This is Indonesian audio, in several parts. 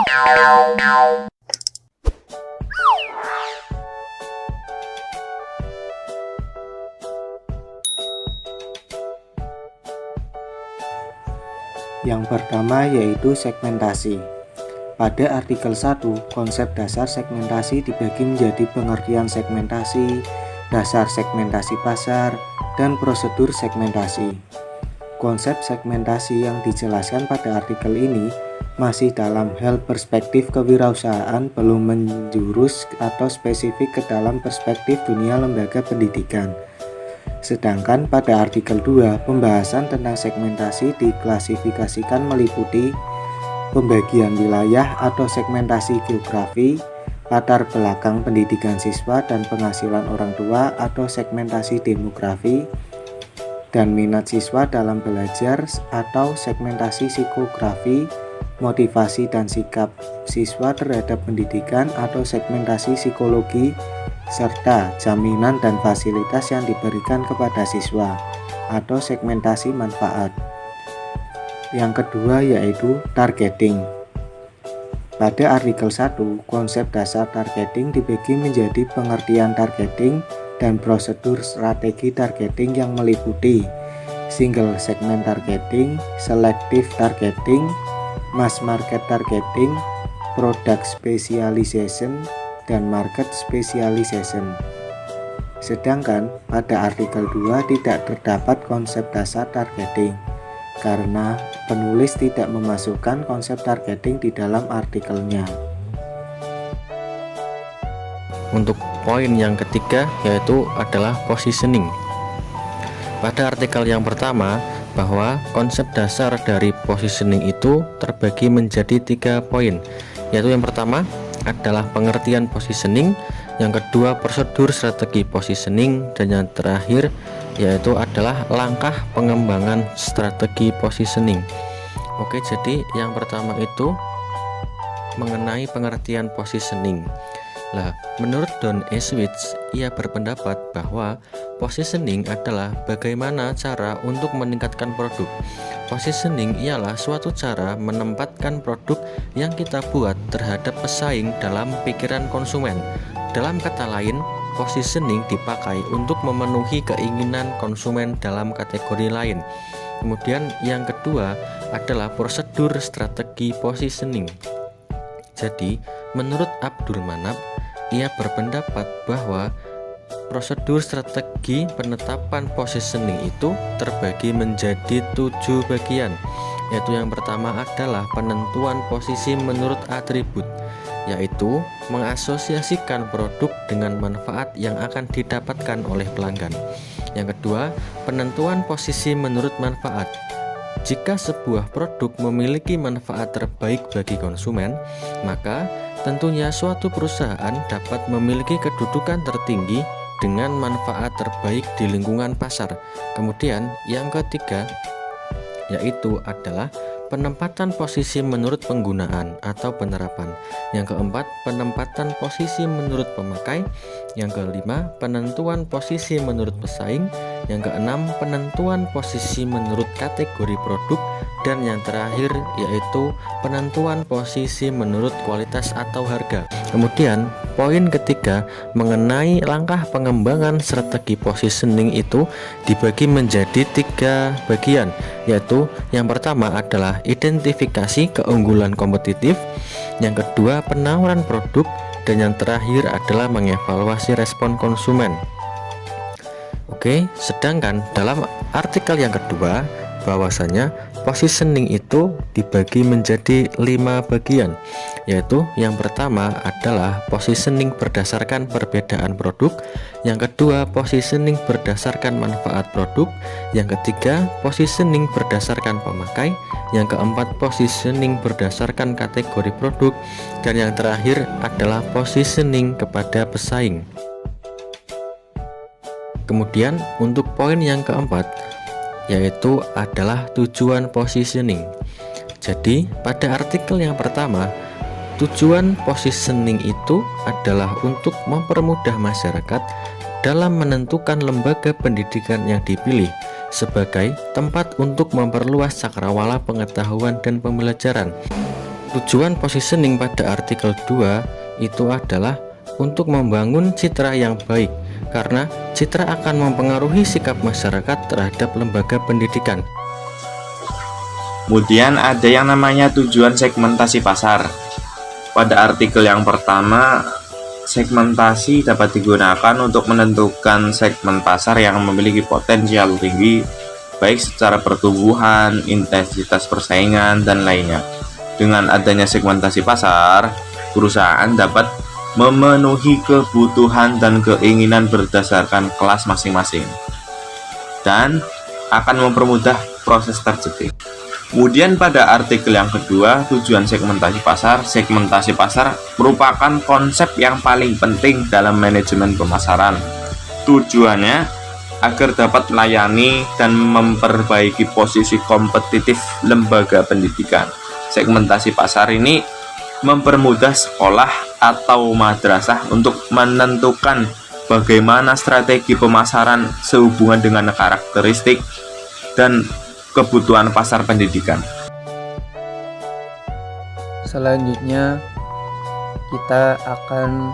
Yang pertama yaitu segmentasi. Pada artikel 1, konsep dasar segmentasi dibagi menjadi pengertian segmentasi, dasar segmentasi pasar, dan prosedur segmentasi. Konsep segmentasi yang dijelaskan pada artikel ini masih dalam hal perspektif kewirausahaan, belum menjurus atau spesifik ke dalam perspektif dunia lembaga pendidikan. Sedangkan pada artikel 2, pembahasan tentang segmentasi diklasifikasikan meliputi pembagian wilayah atau segmentasi geografi, latar belakang pendidikan siswa dan penghasilan orang tua atau segmentasi demografi, dan minat siswa dalam belajar atau segmentasi psikografi, motivasi dan sikap siswa terhadap pendidikan atau segmentasi psikologi, serta jaminan dan fasilitas yang diberikan kepada siswa atau segmentasi manfaat. Yang kedua yaitu targeting. Pada artikel 1, konsep dasar targeting dibagi menjadi pengertian targeting dan prosedur strategi targeting yang meliputi single segment targeting, selective targeting, mass market targeting, product specialization, dan market specialization. Sedangkan pada artikel 2 tidak terdapat konsep dasar targeting karena penulis tidak memasukkan konsep targeting di dalam artikelnya. Untuk poin yang ketiga yaitu adalah positioning. Pada artikel yang pertama, bahwa konsep dasar dari positioning itu terbagi menjadi 3 poin, yaitu yang pertama adalah pengertian positioning, yang kedua prosedur strategi positioning, dan yang terakhir yaitu adalah langkah pengembangan strategi positioning. Oke, jadi yang pertama itu mengenai pengertian positioning. Lah, menurut Don Eswitz, ia berpendapat bahwa positioning adalah bagaimana cara untuk meningkatkan produk. Positioning ialah suatu cara menempatkan produk yang kita buat terhadap pesaing dalam pikiran konsumen. Dalam kata lain, positioning dipakai untuk memenuhi keinginan konsumen dalam kategori lain. Kemudian yang kedua adalah prosedur strategi positioning. Jadi, menurut Abdul Manap, ia berpendapat bahwa prosedur strategi penetapan positioning itu terbagi menjadi 7 bagian, yaitu yang pertama adalah penentuan posisi menurut atribut, yaitu mengasosiasikan produk dengan manfaat yang akan didapatkan oleh pelanggan. Yang kedua, penentuan posisi menurut manfaat. Jika sebuah produk memiliki manfaat terbaik bagi konsumen, maka tentunya suatu perusahaan dapat memiliki kedudukan tertinggi dengan manfaat terbaik di lingkungan pasar. Kemudian yang ketiga yaitu adalah penempatan posisi menurut penggunaan atau penerapan. Yang keempat, penempatan posisi menurut pemakai. Yang kelima, penentuan posisi menurut pesaing. Yang keenam, penentuan posisi menurut kategori produk. Dan yang terakhir yaitu penentuan posisi menurut kualitas atau harga. Kemudian poin ketiga mengenai langkah pengembangan strategi positioning itu dibagi menjadi 3 bagian, yaitu yang pertama adalah identifikasi keunggulan kompetitif, yang kedua penawaran produk, dan yang terakhir adalah mengevaluasi respon konsumen. Oke, sedangkan dalam artikel yang kedua bahwasanya positioning itu dibagi menjadi 5 bagian, yaitu yang pertama adalah positioning berdasarkan perbedaan produk, yang kedua positioning berdasarkan manfaat produk, yang ketiga positioning berdasarkan pemakai, yang keempat positioning berdasarkan kategori produk, dan yang terakhir adalah positioning kepada pesaing. Kemudian untuk poin yang keempat yaitu adalah tujuan positioning. Jadi pada artikel yang pertama, tujuan positioning itu adalah untuk mempermudah masyarakat dalam menentukan lembaga pendidikan yang dipilih sebagai tempat untuk memperluas cakrawala pengetahuan dan pembelajaran. Tujuan positioning pada artikel 2 itu adalah untuk membangun citra yang baik, karena citra akan mempengaruhi sikap masyarakat terhadap lembaga pendidikan. Kemudian ada yang namanya tujuan segmentasi pasar. Pada artikel yang pertama, segmentasi dapat digunakan untuk menentukan segmen pasar yang memiliki potensial tinggi, baik secara pertumbuhan, intensitas persaingan, dan lainnya. Dengan adanya segmentasi pasar, perusahaan dapat memenuhi kebutuhan dan keinginan berdasarkan kelas masing-masing dan akan mempermudah proses terjepit. Kemudian pada artikel yang kedua, tujuan segmentasi pasar merupakan konsep yang paling penting dalam manajemen pemasaran. Tujuannya agar dapat melayani dan memperbaiki posisi kompetitif lembaga pendidikan. Segmentasi pasar ini mempermudah sekolah atau madrasah untuk menentukan bagaimana strategi pemasaran sehubungan dengan karakteristik dan kebutuhan pasar pendidikan. Selanjutnya kita akan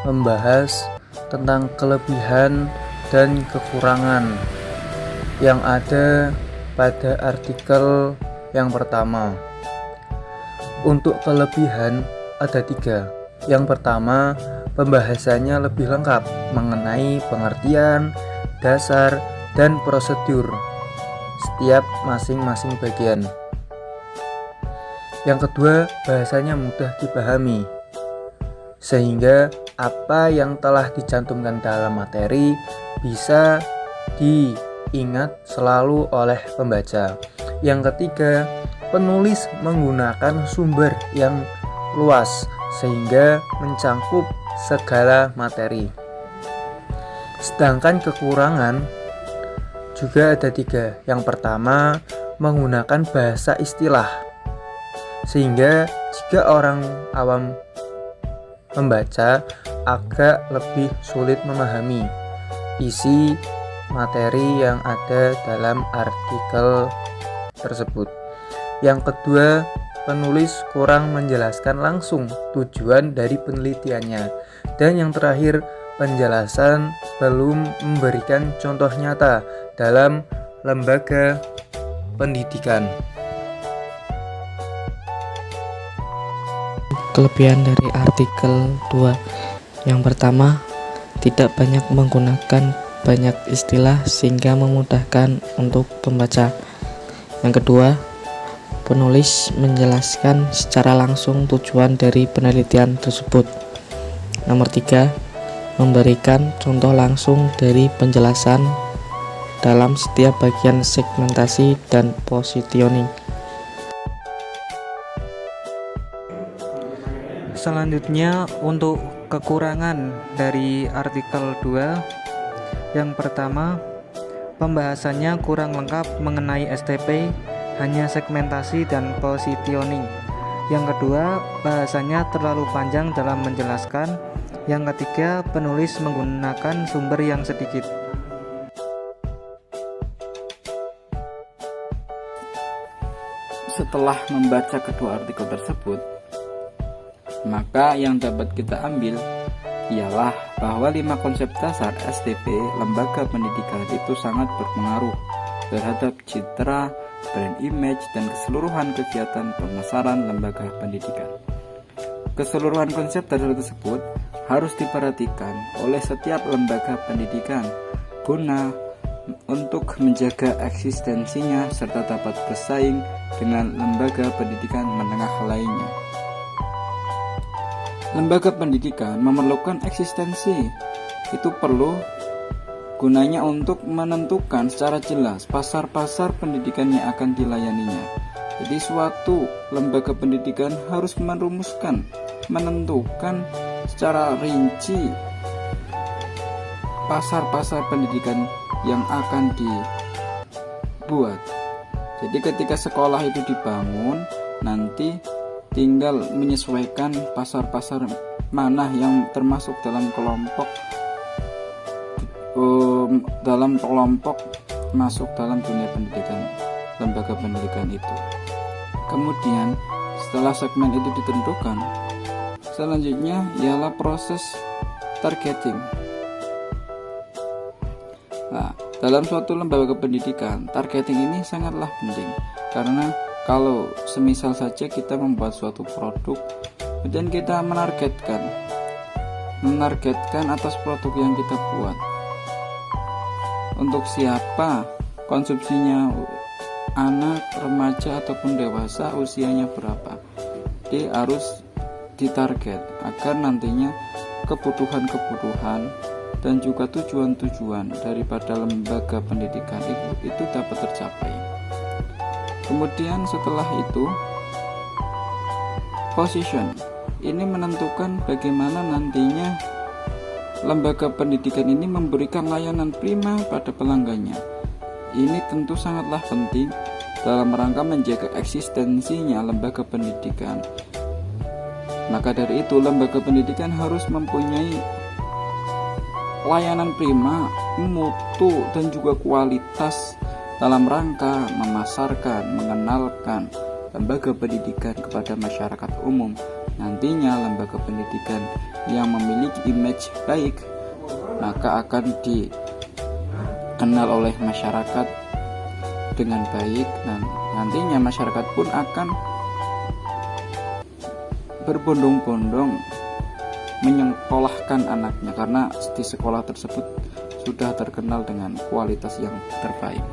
membahas tentang kelebihan dan kekurangan yang ada pada artikel yang pertama. Untuk kelebihan ada 3. Yang pertama, pembahasannya lebih lengkap mengenai pengertian, dasar, dan prosedur setiap masing-masing bagian. Yang kedua, bahasanya mudah dipahami, sehingga apa yang telah dicantumkan dalam materi bisa diingat selalu oleh pembaca. Yang ketiga, penulis menggunakan sumber yang luas sehingga mencangkup segala materi. Sedangkan kekurangan juga ada 3. Yang pertama, menggunakan bahasa istilah sehingga jika orang awam membaca agak lebih sulit memahami isi materi yang ada dalam artikel tersebut. Yang kedua, penulis kurang menjelaskan langsung tujuan dari penelitiannya. Dan yang terakhir, penjelasan belum memberikan contoh nyata dalam lembaga pendidikan. Kelebihan dari artikel 2. Yang pertama, tidak banyak menggunakan banyak istilah sehingga memudahkan untuk pembaca. Yang kedua, penulis menjelaskan secara langsung tujuan dari penelitian tersebut. Nomor 3, memberikan contoh langsung dari penjelasan dalam setiap bagian segmentasi dan positioning. Selanjutnya untuk kekurangan dari artikel 2. Yang pertama, pembahasannya kurang lengkap mengenai STP, hanya segmentasi dan positioning. Yang kedua, bahasanya terlalu panjang dalam menjelaskan. Yang ketiga, penulis menggunakan sumber yang sedikit. Setelah membaca kedua artikel tersebut, maka yang dapat kita ambil ialah bahwa 5 konsep dasar STP lembaga pendidikan itu sangat berpengaruh terhadap citra, brand image, dan keseluruhan kegiatan pemasaran lembaga pendidikan. Keseluruhan konsep dasar tersebut harus diperhatikan oleh setiap lembaga pendidikan guna untuk menjaga eksistensinya serta dapat bersaing dengan lembaga pendidikan menengah lainnya. Lembaga pendidikan memerlukan eksistensi. Itu perlu gunanya untuk menentukan secara jelas pasar-pasar pendidikan yang akan dilayaninya. Jadi suatu lembaga pendidikan harus menentukan secara rinci pasar-pasar pendidikan yang akan dibuat. Jadi ketika sekolah itu dibangun, nanti tinggal menyesuaikan pasar-pasar mana yang termasuk dalam kelompok masuk dalam dunia pendidikan lembaga pendidikan itu. Kemudian setelah segmen itu ditentukan, selanjutnya ialah proses targeting. Nah, dalam suatu lembaga pendidikan, targeting ini sangatlah penting karena kalau semisal saja kita membuat suatu produk, kemudian kita menargetkan atas produk yang kita buat. Untuk siapa konsumsinya, anak, remaja ataupun dewasa, usianya berapa. Jadi harus ditarget agar nantinya kebutuhan-kebutuhan dan juga tujuan-tujuan daripada lembaga pendidikan itu dapat tercapai. Kemudian setelah itu, position ini menentukan bagaimana nantinya lembaga pendidikan ini memberikan layanan prima pada pelanggannya. Ini tentu sangatlah penting dalam rangka menjaga eksistensinya lembaga pendidikan. Maka dari itu, lembaga pendidikan harus mempunyai layanan prima, mutu, dan juga kualitas dalam rangka memasarkan, mengenalkan lembaga pendidikan kepada masyarakat umum. Nantinya lembaga pendidikan yang memiliki image baik maka akan dikenal oleh masyarakat dengan baik, dan nantinya masyarakat pun akan berbondong-bondong menyekolahkan anaknya karena di sekolah tersebut sudah terkenal dengan kualitas yang terbaik.